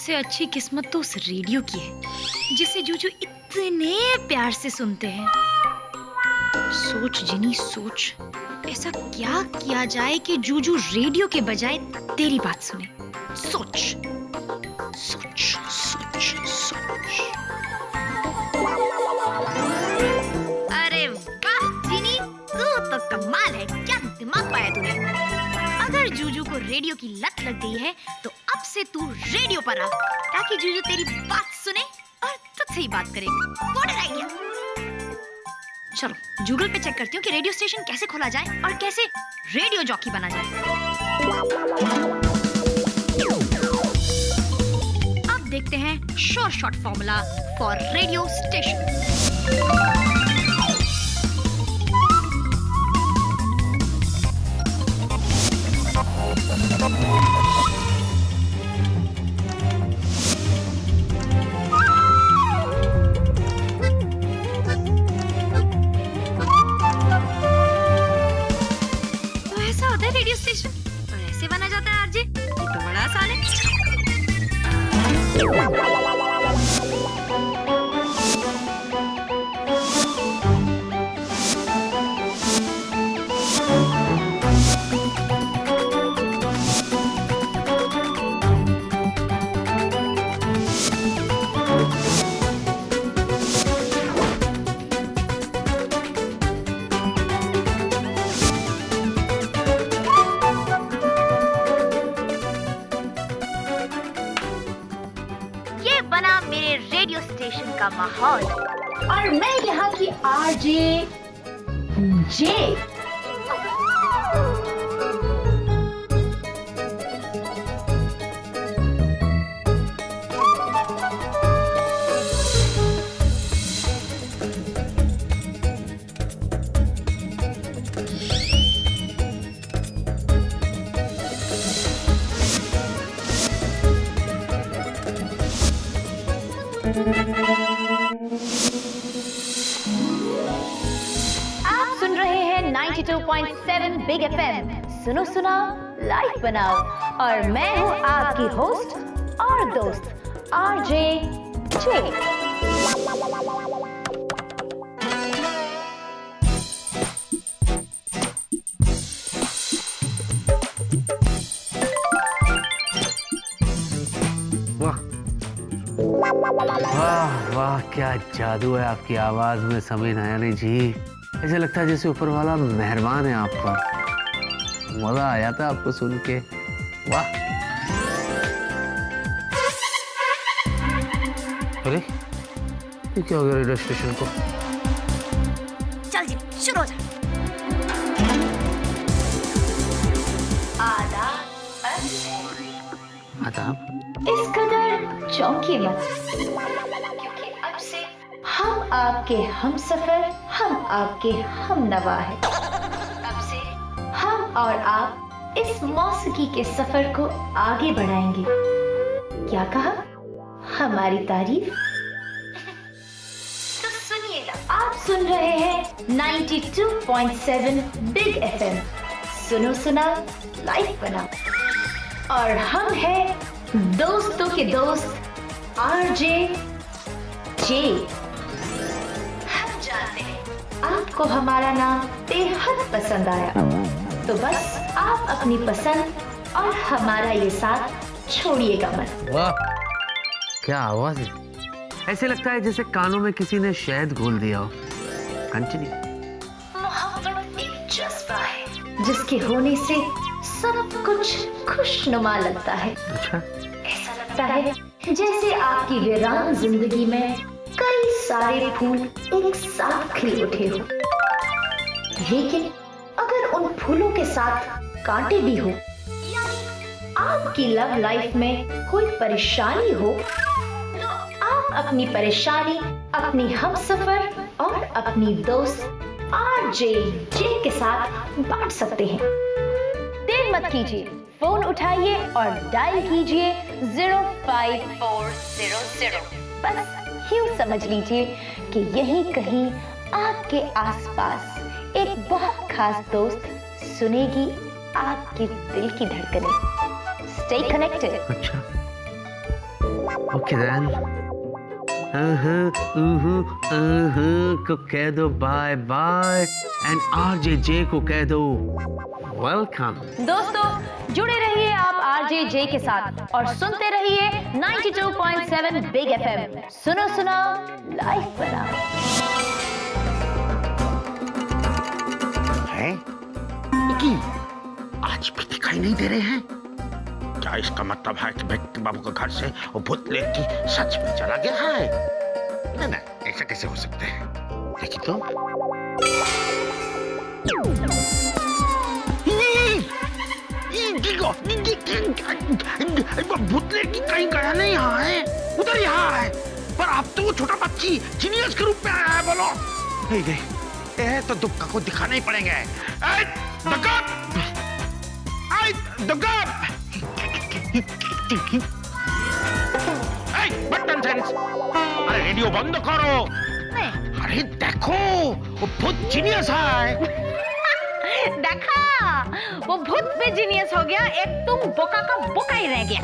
सबसे अच्छी किस्मत तो उस रेडियो की है जिसे जूजू इतने प्यार से सुनते हैं। सोच जिनी सोच, ऐसा क्या किया जाए कि जूजू रेडियो के बजाय तेरी बात सुने। सोच सोच सोच सोच। अरे वाह जिनी, तू तो कमाल है, क्या दिमाग पाया तूने। अगर जूजू को रेडियो की लत लग गई है तो अब से तू रेडियो पर आ ताकि जूजू तेरी बात सुने और तुझसे ही बात करे। What an idea. चलो गूगल पे चेक करती हूँ कि रेडियो स्टेशन कैसे खोला जाए और कैसे रेडियो जॉकी बना जाए। अब देखते हैं sure shot formula for radio station. Radio station और ऐसे बना जाता है आरजे, ये तो बड़ा आसान है। बना मेरे रेडियो स्टेशन का माहौल और मैं यहाँ की आरजे जे। आप सुन रहे हैं 92.7 बिग एफएम। सुनो सुनाओ लाइव बनाओ और मैं हूँ आपकी होस्ट और दोस्त आरजे जे। वाह वाह, क्या जादू है आपकी आवाज में समीर नयानी जी। ऐसे लगता है जैसे ऊपर वाला मेहरबान है आप पर। मजा आ जाता है आपको सुन के। वाह। अरे ये क्या हो गया रेडियो स्टेशन को? चल जी शुरू हो जा। आदाब। इस कदर चौंकी मत, क्योंकि अब से हम आपके हम सफर, हम आपके हम नवा है। अब से हम और आप इस मौसीकी के सफर को आगे बढ़ाएंगे। क्या कहा? हमारी तारीफ। तो सुनिए ना, आप सुन रहे हैं 92.7 बिग एफएम। सुनो सुना लाइव बना और हम हैं दोस्तों के दोस्त आरजे जे। हम जानते हैं आपको हमारा नाम बेहद पसंद आया, तो बस आप अपनी पसंद और हमारा ये साथ छोड़िएगा मत। वाह क्या आवाज है, ऐसे लगता है जैसे कानों में किसी ने शहद घोल दिया हो। कंटिन्यू। मोहब्बत एक जज्बा है जिसके होने से सब कुछ खुशनुमा लगता है। अच्छा। ऐसा लगता है जैसे आपकी वीरान जिंदगी में कई सारे फूल एक साथ खिल उठे हो, लेकिन अगर उन फूलों के साथ कांटे भी हो, यानी आपकी लव लाइफ में कोई परेशानी हो, तो आप अपनी परेशानी अपनी हमसफर और अपनी दोस्त आरजे जे के साथ बांट सकते हैं। देर मत कीजिए, फोन उठाइए और डायल कीजिए 05400। बस यूं समझ लीजिए कि यहीं कहीं आपके आसपास एक बहुत खास दोस्त सुनेगी आपके दिल की धड़कनें। Stay connected. अच्छा। ओके देन को कह दो बाय बाय एंड आरजे को कह दो वेलकम। दोस्तों जुड़े रहिए आप आरजे के साथ और सुनते रहिए 92.7 बिग एफएम। सुनो सुनो लाइफ बनाओ। है कि आज भी दिखाई नहीं दे रहे हैं। क्या इसका मतलब है कि व्यक्ति बाबू का घर से वो भूत लेके सच में चला गया है? नहीं नहीं, ऐसा कैसे हो सकता है? देखिए तो भूत लेके कहीं गया नहीं, यहाँ है, उधर यहाँ है, पर अब तो वो छोटा बच्ची जीनियस के रूप में आया है। बोलो नहीं दे तो दुक्का को दिखाना ही पड़ेगा। अरे रेडियो बंद करो। अरे देखो वो भूत जीनियस है। देखा वो भूत भी जीनियस हो गया, एक तुम बोका का बोका ही रह गया।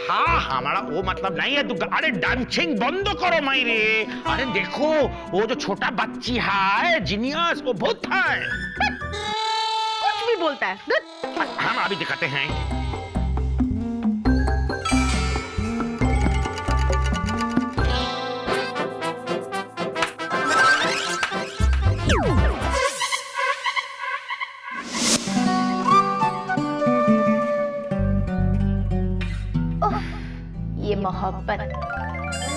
हाँ हमारा वो मतलब नहीं है दुर्गा। अरे डांसिंग बंद करो मायरे। अरे देखो वो जो छोटा बच्ची है जीनियस, वो भूत है। कुछ भी बोलता है। हम अभी दिखाते हैं। ये मोहब्बत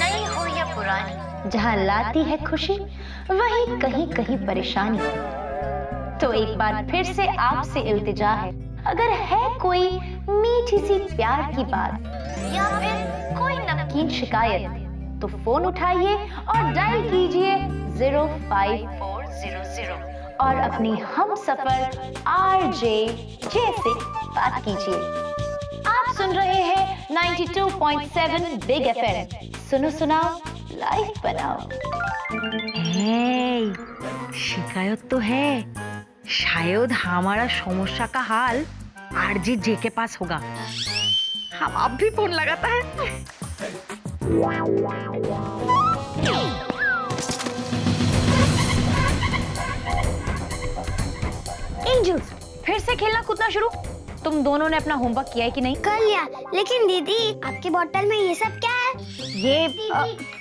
नई हो या पुरानी, जहाँ लाती है खुशी वहीं कहीं कहीं परेशानी। तो एक बार फिर से आपसे इल्तिजा है, अगर है कोई मीठी सी प्यार की बात या फिर कोई नमकीन शिकायत, तो फोन उठाइए और डायल कीजिए 05400 और अपनी हम सफर आरजे से बात कीजिए। आप सुन रहे हैं 92.7 बिग एफएम। सुनो सुनाओ लाइफ बनाओ। शिकायत तो है, शायद हमारा समस्या का हाल आरजे के पास होगा। हम अब भी फोन लगाता है। एंजल्स, फिर से खेलना कूदना शुरू। तुम दोनों ने अपना होमवर्क किया है कि नहीं? कर लिया, लेकिन दीदी आपकी बोतल में ये सब क्या है? ये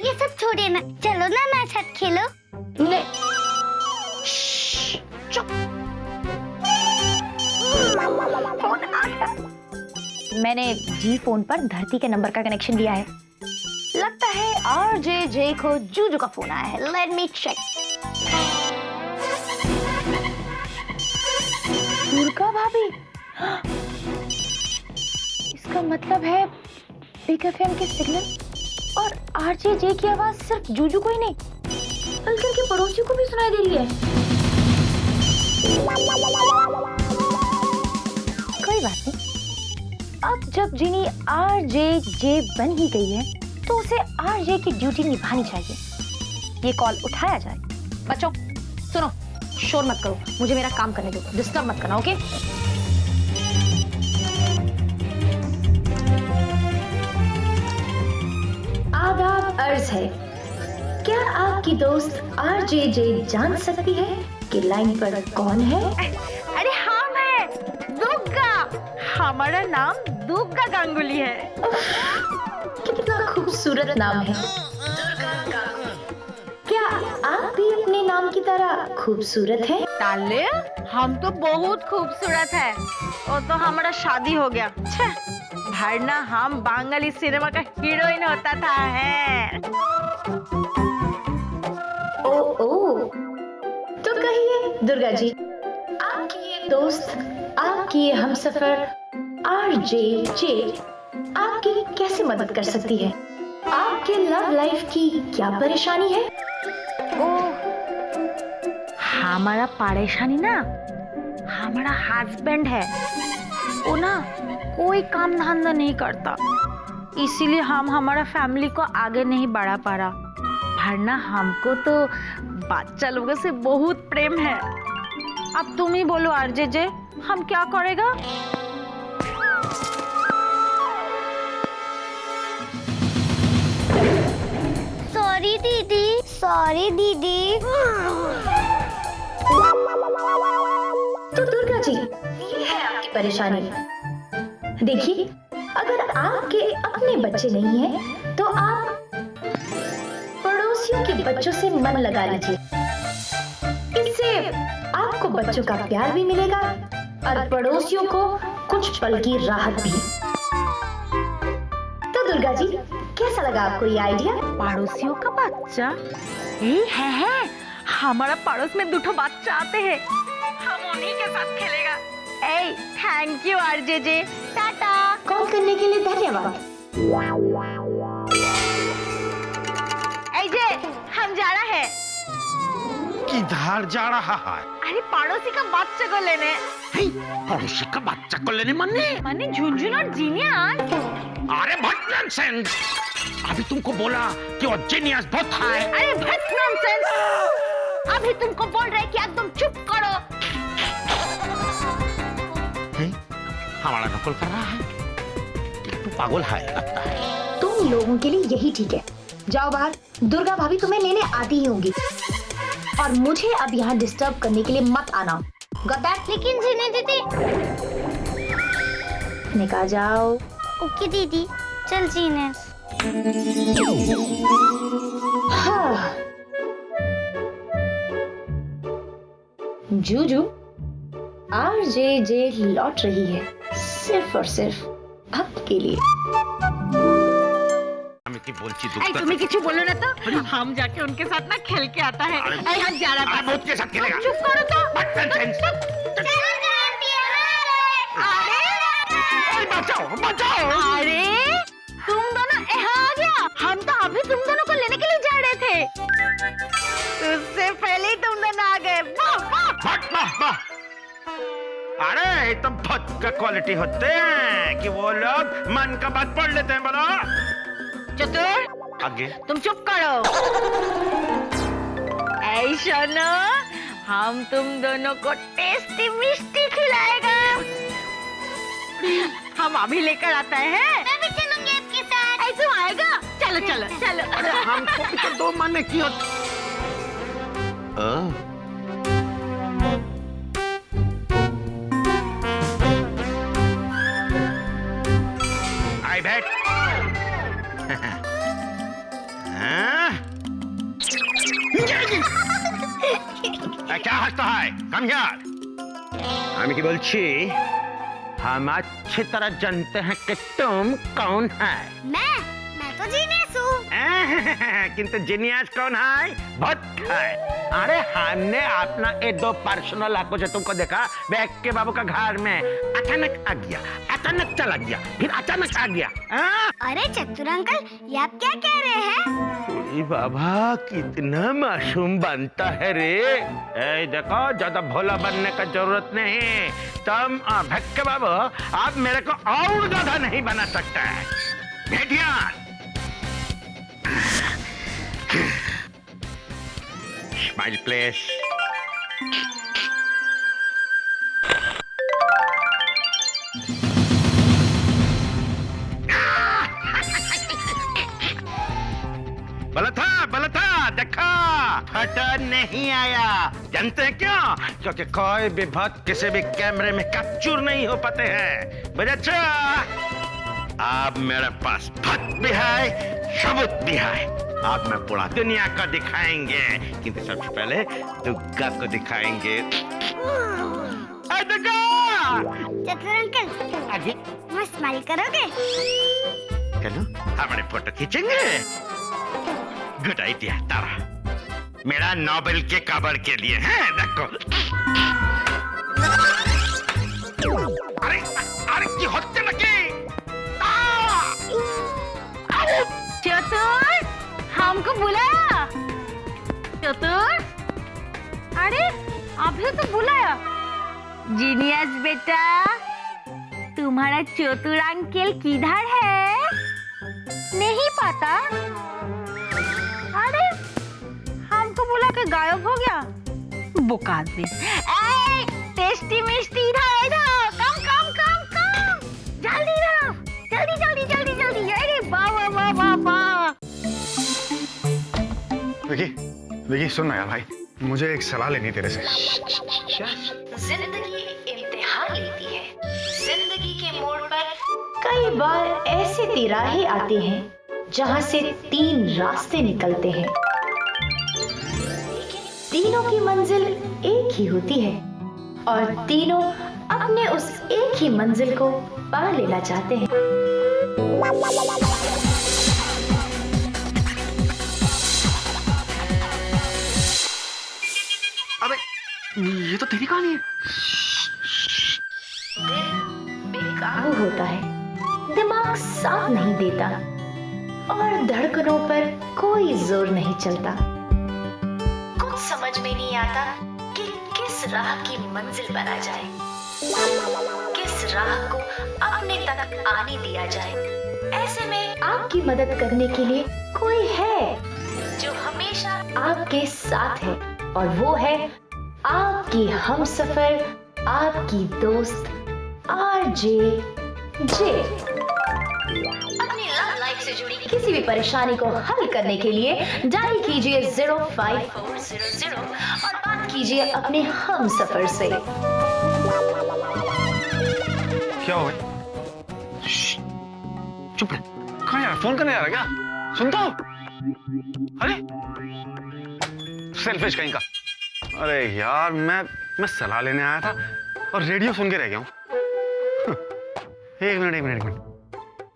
ये सब छोड़िए ना, चलो ना मेरे साथ खेलो। ले चुप। फोन आ गया। मैंने जी फोन पर धरती के नंबर का कनेक्शन दिया है। लगता है आरजे को जूजू का फोन आया है। Let me check. दुर्गा भाभी, इसका मतलब है बिग एफएम के सिग्नल और आरजे की आवाज सिर्फ जूजू को ही नहीं बल्कि उनके पड़ोसियों को भी सुनाई दे रही है। कोई बात नहीं, अब जब जिनी आरजे बन ही गई है तो उसे आरजे की ड्यूटी निभानी चाहिए। ये कॉल उठाया जाए। बच्चों सुनो, शोर मत करो, मुझे मेरा काम करने दो, डिस्टर्ब मत करना, ओके? आदाब अर्ज है, क्या आपकी दोस्त आरजे जान सकती है कि लाइन पर कौन है? अरे हाँ, मैं दुर्गा। हमारा नाम दुर्गा गांगुली है। कितना खूबसूरत नाम है, दुर्गा गांगुली। क्या आप भी अपने नाम की तरह खूबसूरत हैं? ताले, हम तो बहुत खूबसूरत है। और तो हमारा शादी हो गया। वरना हम बंगाली सिनेमा का हीरोइन होता था है। ओ तो कहिए दुर्गा जी, आपकी ये दोस्त, आपकी ये हमसफर आरजे आपकी कैसे मदद कर सकती है? आपके लव लाइफ की क्या परेशानी है? हमारा परेशानी ना, हमारा हस्बैंड है। वो ना कोई काम धंधा नहीं करता, इसीलिए हम हमारा फैमिली को आगे नहीं बढ़ा पा रहा। वरना हमको तो बच्चा लोगों से बहुत प्रेम है। अब तुम ही बोलो आरजे, हम क्या करेगा? सॉरी दीदी। तो दुर्गा जी, ये है आपकी परेशानी। देखिए, अगर आपके अपने बच्चे नहीं हैं, तो आप पड़ोसियों के बच्चों से मन लगा लीजिए। इससे आपको बच्चों का प्यार भी मिलेगा और पड़ोसियों को कुछ पल की राहत भी। तो दुर्गा जी, कैसा लगा आपको ये आइडिया? पड़ोसियों का बच्चा? ए है हमारा पड़ोस में दूठो बच्चा आते हैं, हम उन्हीं के साथ खेलेगा। ए thank you RJ, tata. Call करने के लिए धन्यवाद। ए जे हम जा रहा है। किधर जा रहा है? अरे पड़ोसी का बच्चे को लेने। पड़ोसी का बच्चा को लेने माने झुनझुन और जीनियस। अरे बहुत नॉनसेंस। अभी तुमको बोला कि वो जीनियस बहुत है। अरे बहुत नॉनसेंस। अभी तुमको बोल रहे कि एकदम चुप करो। हमारा नकल कर रहा है। तू पागल है लगता है। तुम लोगों के लिए यही ठीक है। जाओ बाहर, दुर्गा भाभी तुम्हें लेने आती ही होंगी। और मुझे अब यहाँ डिस्टर्ब करने के लिए मत आना। Got that? लेकिन जीने दीदी। निकाल जाओ। ओके दीदी, चल जीने। हाँ। जूजू, RJJ लौट रही है सिर्फ और सिर्फ आपके लिए। तुम्हें कुछ बोलो ना तो हम जाके उनके साथ ना खेल के आता है। हम जा रहा था। के साथ खेलेगा। चुप करो तो। बचाओ बचाओ। अरे तुम दोनों यहाँ आ गया। हम तो अभी तुम दोनों को लेने के लिए जा रहे थे। उससे पहले ही तुम दोनों आ गए। वाह। अरे तो बहुत का क्वालिटी होते हैं कि वो लोग मन का बात पढ़ लेते हैं। बोलो चतुर, आगे। तुम चुप करो। ऐसा ना, हम तुम दोनों को टेस्टी मिष्टी खिलाएगा। हम अभी लेकर आता है। मैं भी चलूंगी आपके साथ। ऐसा आएगा? चलो चलो चलो। अरे हमको भी तो दो माने की होती। आई बैठ। क्या हंसता है? Come here. আমি কি বলছি, हम अच्छी तरह जानते हैं कि तुम कौन है। मैं तो जीनियस हूँ। किंतु जीनियस कौन है? बहुत है। अरे हमने अपना ये दो पर्सनल आंखों से तुमको देखा बैग के बाबू का घर में। अचानक आ गया, अचानक चला गया, फिर अचानक आ गया। अरे चतुर अंकल, ये आप क्या कह रहे हैं? बाबा कितना मासूम बनता है रे। ए देखो, ज्यादा भोला बनने का जरूरत नहीं। तुम भक्के बाबू आप मेरे को और ज्यादा नहीं बना सकता है। भेटिया स्माइल प्लीज। बोला था देखा, फटा नहीं आया। जानते हैं क्यों? क्योंकि कोई भी भक्त किसी भी कैमरे में कैप्चर नहीं हो पाते हैं। बच्चा, अब मेरे पास भक्त भी है, सबूत भी है। अब मैं पूरा दुनिया को दिखाएंगे, किंतु सबसे पहले दुर्गा को दिखाएंगे। चतुर अंकल, आगे मैं स्माइल करोगे? चलो हमारे फोटो खींचेंगे। गुड आइडिया तारा, मेरा नोबेल के कवर के लिए है। देखो, अरे की होते लगे। चतुर, हमको बुलाया। चतुर, अरे अभी तो बुलाया। जीनियस बेटा, तुम्हारा चतुर अंकल किधर है? नहीं पता? अरे हमको बुला के गायब हो गया। बुक आदमी। टेस्टी मिष्टी इधर कम जल्दी ना, जल्दी। अरे वाह। ओके देखिए सुन ना यार भाई, मुझे एक सलाह लेनी तेरे से। जिंदगी इम्तिहान लेती है। जिंदगी के मोड़ पर कई बार ऐसे तिराहे आते हैं जहां से 3 रास्ते निकलते हैं, लेकिन तीनों की मंजिल एक ही होती है और तीनों अपने उस एक ही मंजिल को पा लेना चाहते हैं। अबे ये तो तेरी कहानी है। दिल बेकाबू होता है, दिमाग साथ नहीं देता और धड़कनों पर कोई जोर नहीं चलता। कुछ समझ में नहीं आता कि किस राह की मंजिल पर आ जाए, किस राह को अपने तक आने दिया जाए। ऐसे में आपकी मदद करने के लिए कोई है जो हमेशा आपके साथ है और वो है आपकी हमसफर, आपकी दोस्त RJ जे। अपनी लव लाइफ से जुड़ी किसी भी परेशानी को हल करने के लिए डायल कीजिए 05400 और बात कीजिए अपने हमसफर से। क्या हो गया? चुप रह। कहाँ यार, फोन करने जा रहा क्या? सुन तो। अरे सेल्फिश कहीं का। अरे यार मैं सलाह लेने आया था और रेडियो सुन के रह गया हूँ। एक मिनट।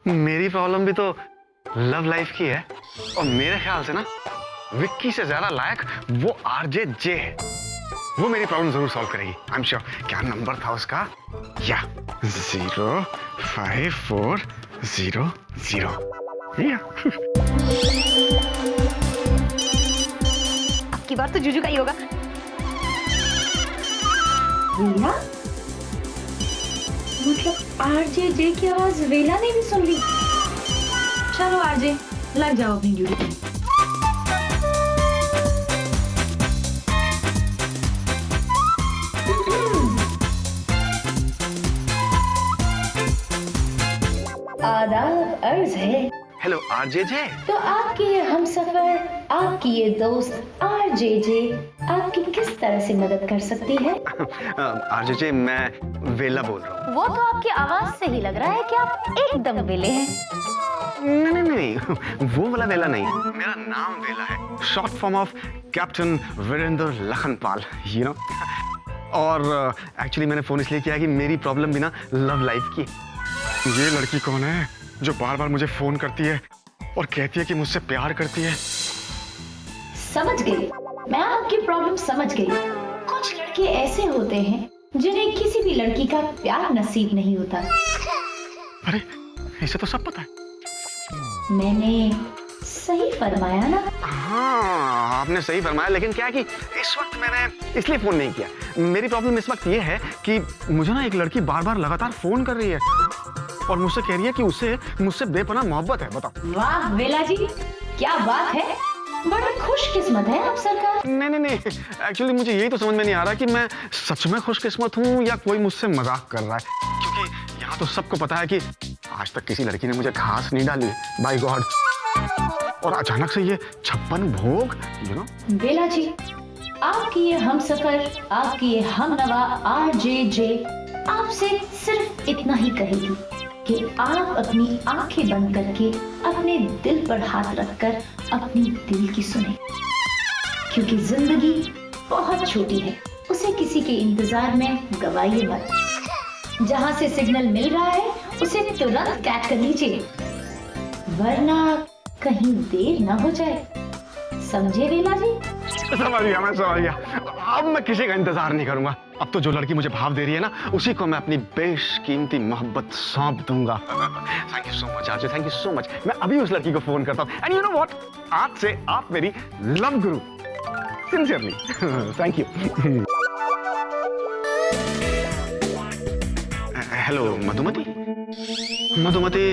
मेरी प्रॉब्लम भी तो लव लाइफ की है और मेरे ख्याल से ना विक्की से ज्यादा लायक वो RJ जे है। वो मेरी प्रॉब्लम जरूर सॉल्व करेगी, आई एम श्योर। क्या नंबर था उसका? या 05400। आपकी बात तो जुजू का ही होगा। वेला? मतलब RJ जे की आवाज वेला ने भी सुन ली। चलो RJ, लग जाओ अपनी ड्यूटी पे। आदाब अर्ज है। हेलो RJ जे। तो आपकी ये हमसफर, आपकी ये दोस्त RJ जे आपकी किस तरह से मदद कर सकती है? RJ जे, मैं वेला बोल रहा हूँ। वो तो आपकी आवाज से ही लग रहा है कि आप एकदम वेले हैं। नहीं, वो वाला वेला नहीं। मेरा नाम वेला है, short form of captain Virendra Lakhanpal, you know. और एक्चुअली मैंने फोन इसलिए किया कि मेरी प्रॉब्लम भी ना लव लाइफ की। ये लड़की कौन है जो बार बार मुझे फोन करती है और कहती है कि मुझसे प्यार करती है? समझ गई, मैं आपकी प्रॉब्लम समझ गई। कुछ लड़के ऐसे होते हैं जिन्हें किसी भी लड़की का प्यार नसीब नहीं होता। अरे इसे तो सब पता है। मैंने सही फरमाया ना? हाँ आपने सही फरमाया, लेकिन क्या है कि इस वक्त मैंने इसलिए फोन नहीं किया। मेरी प्रॉब्लम इस वक्त ये है कि मुझे ना एक लड़की बार बार लगातार फोन कर रही है और मुझसे कह रही है कि उसे मुझसे बेपनाह मोहब्बत है। बताओ। वाह वेला जी, क्या बात है, बड़े खुशकिस्मत है आप सरकार। नहीं, एक्चुअली मुझे यही तो समझ में नहीं आ रहा कि मैं सच में खुशकिस्मत हूँ या कोई मुझसे मजाक कर रहा है, क्योंकि यहाँ तो सबको पता है कि आज तक किसी लड़की ने मुझे घास नहीं डाली, बाय गॉड। और अचानक से ये 56 भोग, यू नो। बेला जी, आपकी ये हमसफर, आपकी ये हमनवा RJ जे आपसे सिर्फ इतना ही कहेगी कि आप अपनी आंखें बंद करके अपने दिल पर हाथ रखकर अपनी दिल की सुने, क्योंकि जिंदगी बहुत छोटी है, उसे किसी के इंतजार में गवाइए मत। जहां से सिग्नल मिल रहा है उसे तुरंत कैच कर लीजिए, वरना कहीं देर ना हो जाए। समझे वेला जी? समझ गया, मैं समझ गया। अब मैं किसी का इंतजार नहीं करूंगा। अब तो जो लड़की मुझे भाव दे रही है ना, उसी को मैं अपनी बेशकीमती मोहब्बत सौंप दूंगा। Thank you so much RJ, thank you so much. मैं अभी उस लड़की को फोन करता हूँ। एंड यू नो व्हाट, आज से आप मेरी love Guru, sincerely. Thank you. Hello Madhumati. Madhumati,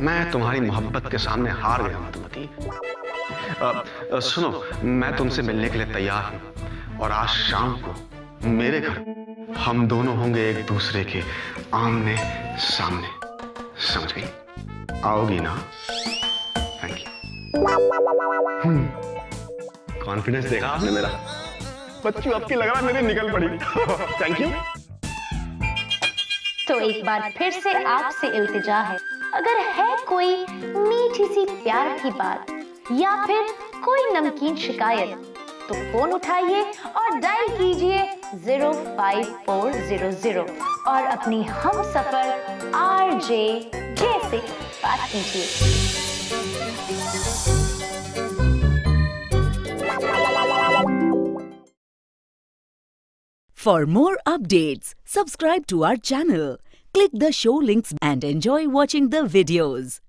मैं तुम्हारी मोहब्बत के सामने हार गया मधुमती। सुनो, मैं तुमसे मिलने के लिए तैयार हूं और आज शाम को मेरे घर हम दोनों होंगे एक दूसरे के आमने सामने। समझ गई? आओगी ना? Thank you. कॉन्फिडेंस देखा आपने मेरा? बच्चू आपकी लग रहा मेरी निकल पड़ी। Thank you. तो एक बार फिर से आपसे इल्तिजा है, अगर है कोई मीठी सी प्यार की बात या फिर कोई नमकीन शिकायत तो फोन उठाइए और डायल कीजिए 05400 और अपनी हम सफर आरजे जैसे बात कीजिए। For more updates, subscribe to our channel, click the show links and enjoy watching the videos.